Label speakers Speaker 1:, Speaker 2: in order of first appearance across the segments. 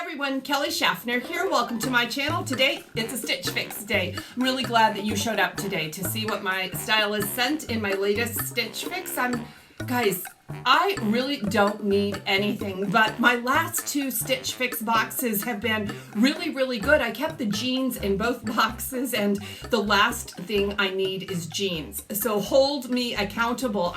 Speaker 1: Everyone, Kelly Schaffner here. Welcome to my channel. Today, it's a Stitch Fix day. I'm really glad that you showed up today to see what my stylist sent in my latest Stitch Fix. Guys, I really don't need anything, but my last two Stitch Fix boxes have been really good. I kept the jeans in both boxes, and the last thing I need is jeans. So hold me accountable.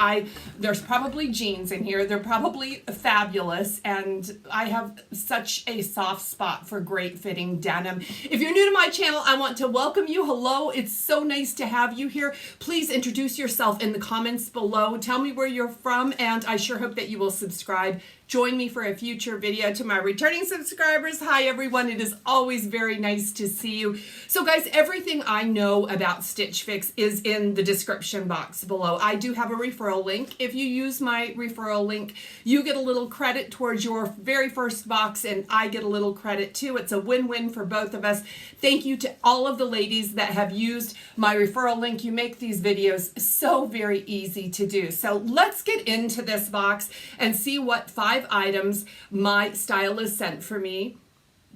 Speaker 1: There's probably jeans in here. They're probably fabulous, and I have such a soft spot for great fitting denim. If you're new to my channel, I want to welcome you. Hello, it's so nice to have you here. Please introduce yourself in the comments below. Tell me where you're from, and I sure hope that you will subscribe. Join me for a future video. To my returning subscribers, hi everyone. It is always very nice to see you. So guys, everything I know about Stitch Fix is in the description box below. I do have a referral link. If you use my referral link, you get a little credit towards your very first box, and I get a little credit too. It's a win-win for both of us. Thank you to all of the ladies that have used my referral link. You make these videos so very easy to do. So let's get into this box and see what 5 items my stylist sent for me.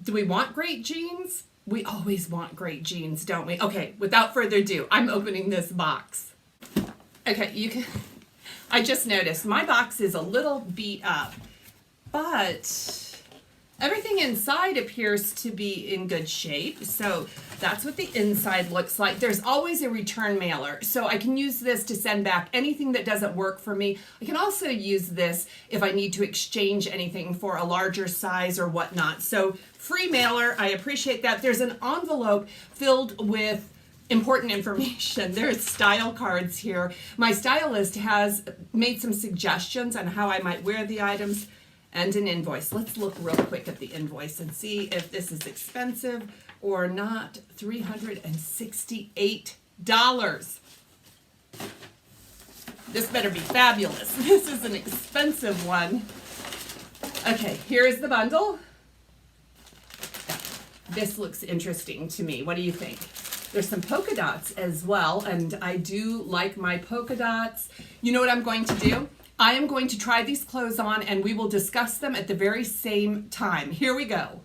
Speaker 1: Do we want great jeans? We always want great jeans, don't we? Okay, without further ado, I'm opening this box. Okay, I just noticed my box is a little beat up, but everything inside appears to be in good shape. So that's what the inside looks like. There's always a return mailer, so I can use this to send back anything that doesn't work for me. I can also use this if I need to exchange anything for a larger size or whatnot. So free mailer, I appreciate that. There's an envelope filled with important information. There's style cards here. My stylist has made some suggestions on how I might wear the items, and an invoice. Let's look real quick at the invoice and see if this is expensive or not. $368. This better be fabulous. This is an expensive one. Okay, here is the bundle. This looks interesting to me. What do you think? There's some polka dots as well, and I do like my polka dots. You know what I'm going to do? I am going to try these clothes on, and we will discuss them at the very same time. Here we go.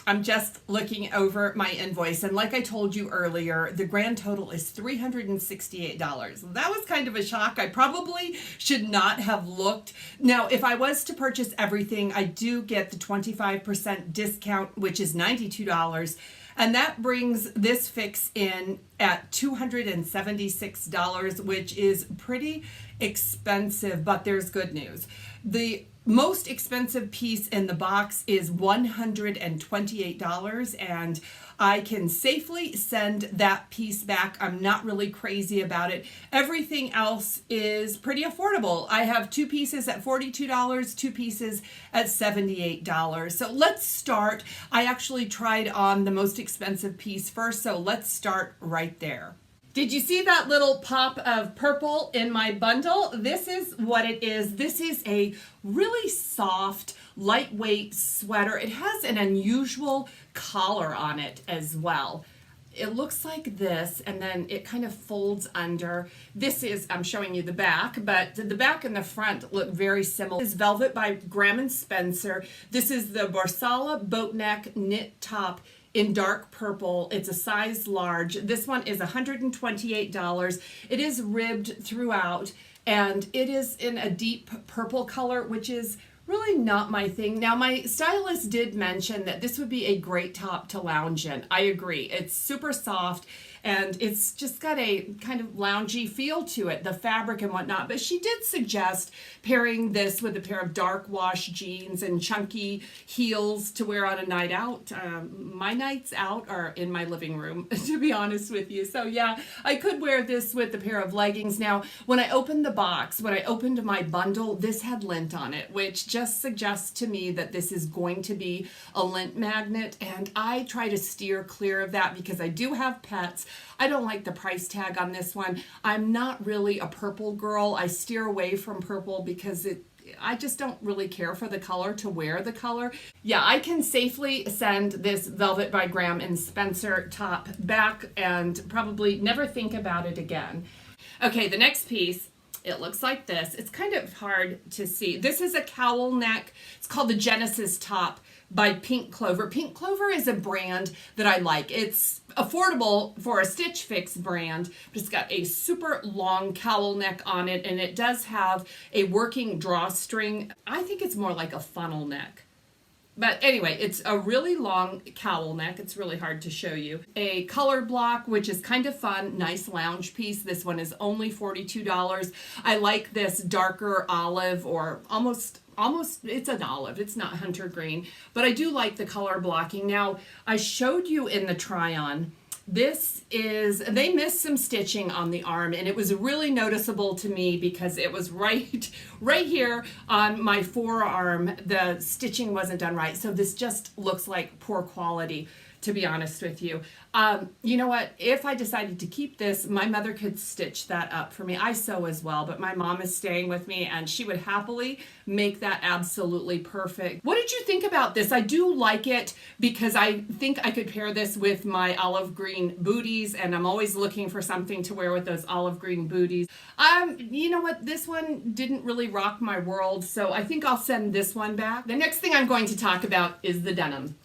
Speaker 1: I'm just looking over my invoice, and like I told you earlier, the grand total is $368. That was kind of a shock. I probably should not have looked. Now, if I was to purchase everything, I do get the 25% discount, which is $92. And that brings this fix in at $276, which is pretty expensive, but there's good news. The most expensive piece in the box is $128, and I can safely send that piece back. I'm not really crazy about it. Everything else is pretty affordable. I have 2 pieces at $42, 2 pieces at $78. So let's start. I actually tried on the most expensive piece first, so let's start right there. Did you see that little pop of purple in my bundle? This is what it is. This is a really soft, lightweight sweater. It has an unusual collar on it as well. It looks like this, and then it kind of folds under. This is, I'm showing you the back, but the back and the front look very similar. This is Velvet by Graham & Spencer. This is the Borsala boat neck knit top in dark purple. It's a size large. This one is $128. It is ribbed throughout, and it is in a deep purple color, which is really not my thing. Now, my stylist did mention that this would be a great top to lounge in. I agree. It's super soft, and it's just got a kind of loungy feel to it, the fabric and whatnot. But she did suggest pairing this with a pair of dark wash jeans and chunky heels to wear on a night out. My nights out are in my living room, to be honest with you. So yeah, I could wear this with a pair of leggings. Now, when I opened the box, when I opened my bundle, this had lint on it, which just suggests to me that this is going to be a lint magnet, and I try to steer clear of that because I do have pets. I don't like the price tag on this one. I'm not really a purple girl. I steer away from purple because I just don't really care for the color to wear the color. Yeah, I can safely send this Velvet by Graham & Spencer top back and probably never think about it again. Okay, the next piece, it looks like this. It's kind of hard to see. This is a cowl neck. It's called the Genesis top by Pink Clover. Pink Clover is a brand that I like. It's affordable for a Stitch Fix brand, but it's got a super long cowl neck on it, and it does have a working drawstring. I think it's more like a funnel neck. But anyway, it's a really long cowl neck. It's really hard to show you. A color block, which is kind of fun, nice lounge piece. This one is only $42. I like this darker olive, or almost it's an olive. It's not hunter green, but I do like the color blocking. Now, I showed you in the try-on, they missed some stitching on the arm, and it was really noticeable to me because it was right here on my forearm. The stitching wasn't done right. So this just looks like poor quality, to be honest with you. You know what? If I decided to keep this, my mother could stitch that up for me. I sew as well, but my mom is staying with me, and she would happily make that absolutely perfect. What did you think about this? I do like it because I think I could pair this with my olive green booties, and I'm always looking for something to wear with those olive green booties. You know what? This one didn't really rock my world, so I think I'll send this one back. The next thing I'm going to talk about is the denim.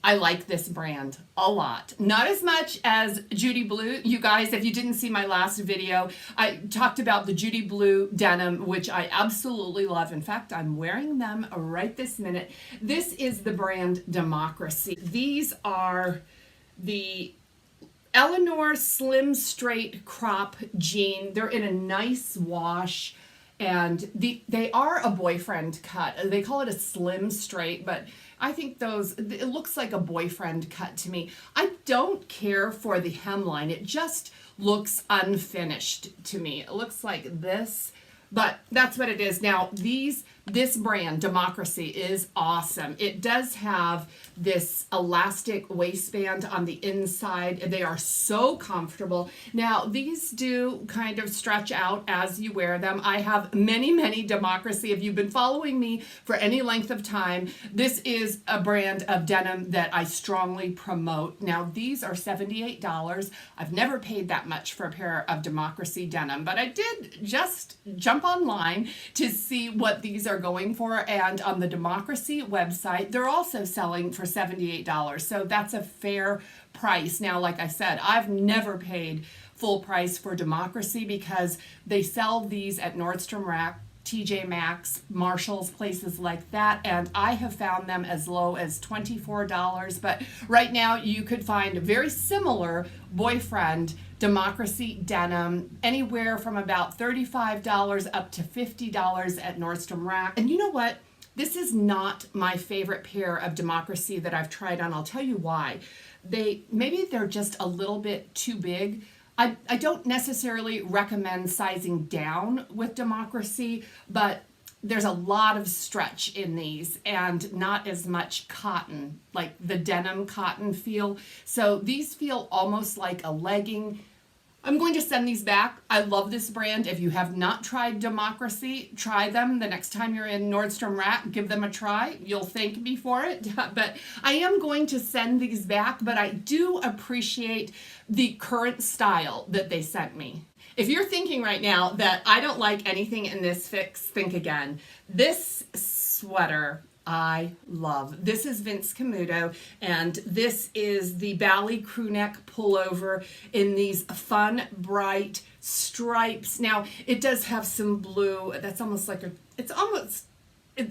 Speaker 1: I like this brand a lot. Not as much as Judy Blue. You guys, if you didn't see my last video, I talked about the Judy Blue denim, which I absolutely love. In fact, I'm wearing them right this minute. This is the brand Democracy. These are the Eleanor Slim Straight Crop Jean. They're in a nice wash, and they are a boyfriend cut. They call it a slim straight, but I think it looks like a boyfriend cut to me. I don't care for the hemline. It just looks unfinished to me. It looks like this, but that's what it is. Now, this brand, Democracy, is awesome. It does have this elastic waistband on the inside. They are so comfortable. Now, these do kind of stretch out as you wear them. I have many Democracy. If you've been following me for any length of time, this is a brand of denim that I strongly promote. Now, these are $78. I've never paid that much for a pair of Democracy denim, but I did just jump online to see what these are going for, and on the Democracy website, they're also selling for $78. So that's a fair price. Now, like I said, I've never paid full price for Democracy because they sell these at Nordstrom Rack, TJ Maxx, Marshalls, places like that, and I have found them as low as $24. But right now you could find a very similar boyfriend Democracy denim anywhere from about $35 up to $50 at Nordstrom Rack. And you know what? This is not my favorite pair of Democracy that I've tried on. I'll tell you why. Maybe they're just a little bit too big. I don't necessarily recommend sizing down with Democracy, but there's a lot of stretch in these and not as much cotton, like the denim cotton feel. So these feel almost like a legging. I'm going to send these back. I love this brand. If you have not tried Democracy, try them. The next time you're in Nordstrom Rack, give them a try. You'll thank me for it. But I am going to send these back, but I do appreciate the current style that they sent me. If you're thinking right now that I don't like anything in this fix, think again. This sweater I love. This is Vince Camuto, and this is the Bally crew neck pullover in these fun, bright stripes. Now, it does have some blue. That's almost like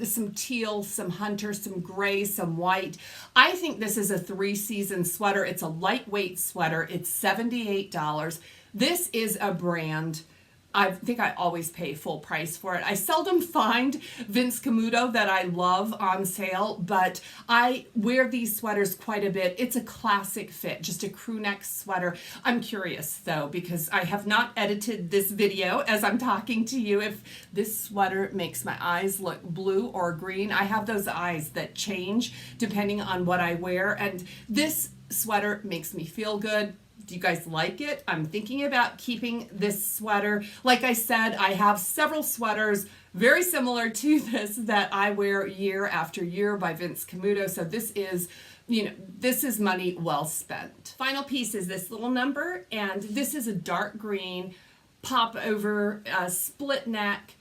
Speaker 1: some teal, some hunter, some gray, some white. I think this is a 3-season sweater. It's a lightweight sweater. It's $78. This is a brand I think I always pay full price for it. I seldom find Vince Camuto that I love on sale, but I wear these sweaters quite a bit. It's a classic fit, just a crew neck sweater. I'm curious though, because I have not edited this video as I'm talking to you, if this sweater makes my eyes look blue or green. I have those eyes that change depending on what I wear, and this sweater makes me feel good. Do you guys like it? I'm thinking about keeping this sweater. Like I said, I have several sweaters very similar to this that I wear year after year by Vince Camuto. So this is, this is money well spent. Final piece is this little number, and this is a dark green pop over split neck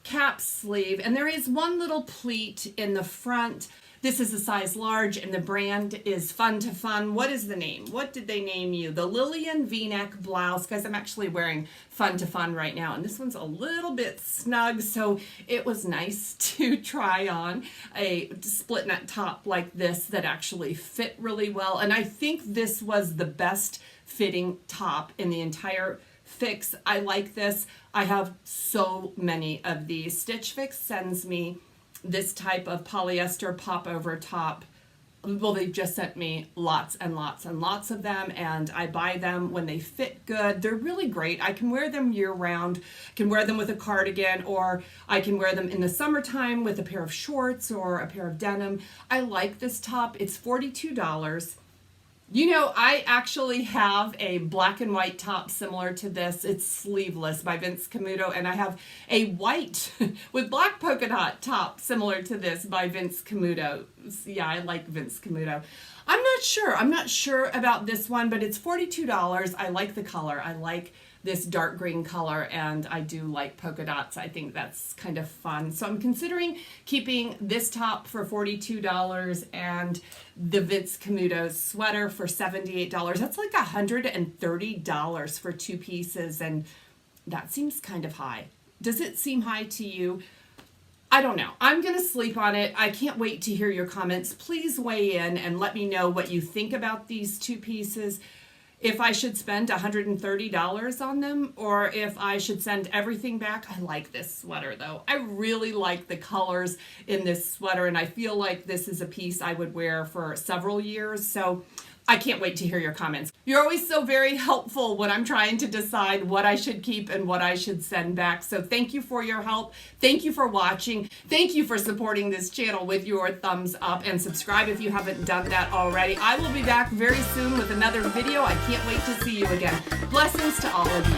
Speaker 1: cap sleeve, and there is one little pleat in the front This is a size large, and the brand is Fun to Fun. What is the name? What did they name you? The Lillian V-neck blouse. Guys, I'm actually wearing Fun to Fun right now, and this one's a little bit snug, so it was nice to try on a split neck top like this that actually fit really well. And I think this was the best fitting top in the entire Fix. I like this. I have so many of these. Stitch Fix sends me this type of polyester pop-over top. Well, they've just sent me lots and lots and lots of them, and I buy them when they fit good. They're really great. I can wear them year-round. I can wear them with a cardigan, or I can wear them in the summertime with a pair of shorts or a pair of denim. I like this top. It's $42. You know, I actually have a black and white top similar to this. It's sleeveless by Vince Camuto, and I have a white with black polka dot top similar to this by Vince Camuto. Yeah, I like Vince Camuto. I'm not sure about this one, but it's $42. I like the color. I like this dark green color, and I do like polka dots. I think that's kind of fun. So I'm considering keeping this top for $42 and the Vince Camuto sweater for $78. That's like $130 for two pieces, and that seems kind of high. Does it seem high to you? I don't know. I'm going to sleep on it. I can't wait to hear your comments. Please weigh in and let me know what you think about these two pieces. If I should spend $130 on them, or if I should send everything back. I like this sweater though. I really like the colors in this sweater, and I feel like this is a piece I would wear for several years. So I can't wait to hear your comments. You're always so very helpful when I'm trying to decide what I should keep and what I should send back. So thank you for your help. Thank you for watching. Thank you for supporting this channel with your thumbs up, and subscribe if you haven't done that already. I will be back very soon with another video. I can't wait to see you again. Blessings to all of you.